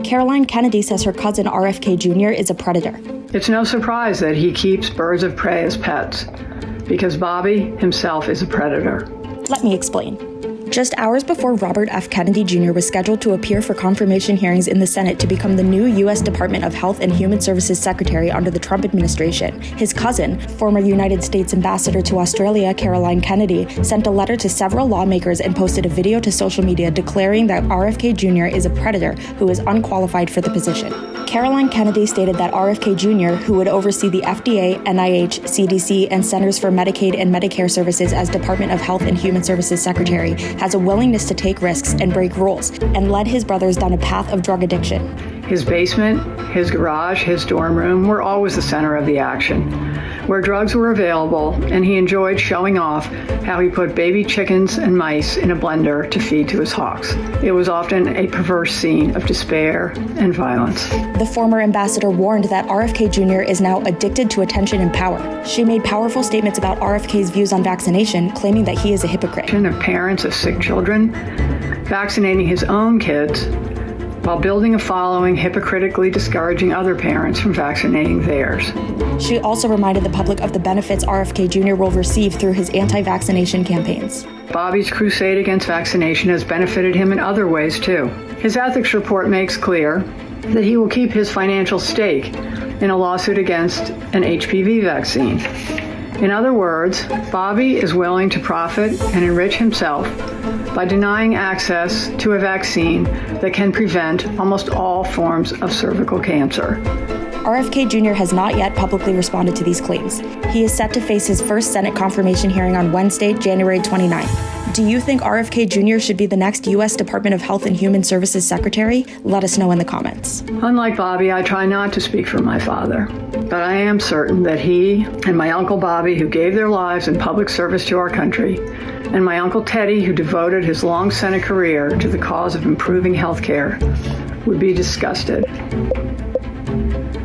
Caroline Kennedy says her cousin RFK Jr. is a predator. It's no surprise that he keeps birds of prey as pets, because Bobby himself is a predator. Let me explain. Just hours before Robert F. Kennedy Jr. was scheduled to appear for confirmation hearings in the Senate to become the new U.S. Department of Health and Human Services Secretary under the Trump administration, his cousin, former United States Ambassador to Australia Caroline Kennedy, sent a letter to several lawmakers and posted a video to social media declaring that RFK Jr. is a predator who is unqualified for the position. Caroline Kennedy stated that RFK Jr., who would oversee the FDA, NIH, CDC, and Centers for Medicaid and Medicare Services as Department of Health and Human Services Secretary, has a willingness to take risks and break rules, and led his brothers down a path of drug addiction. His basement, his garage, his dorm room were always the center of the action, where drugs were available, and he enjoyed showing off how he put baby chickens and mice in a blender to feed to his hawks. It was often a perverse scene of despair and violence. The former ambassador warned that RFK Jr. is now addicted to attention and power. She made powerful statements about RFK's views on vaccination, claiming that he is a hypocrite. Of parents of sick children, vaccinating his own kids, while building a following hypocritically discouraging other parents from vaccinating theirs. She also reminded the public of the benefits RFK Jr. will receive through his anti-vaccination campaigns. Bobby's crusade against vaccination has benefited him in other ways, too. His ethics report makes clear that he will keep his financial stake in a lawsuit against an HPV vaccine. In other words, Bobby is willing to profit and enrich himself by denying access to a vaccine that can prevent almost all forms of cervical cancer. RFK Jr. has not yet publicly responded to these claims. He is set to face his first Senate confirmation hearing on Wednesday, January 29th. Do you think RFK Jr. should be the next U.S. Department of Health and Human Services Secretary? Let us know in the comments. Unlike Bobby, I try not to speak for my father, but I am certain that he and my Uncle Bobby, who gave their lives in public service to our country, and my Uncle Teddy, who devoted his long Senate career to the cause of improving health care, would be disgusted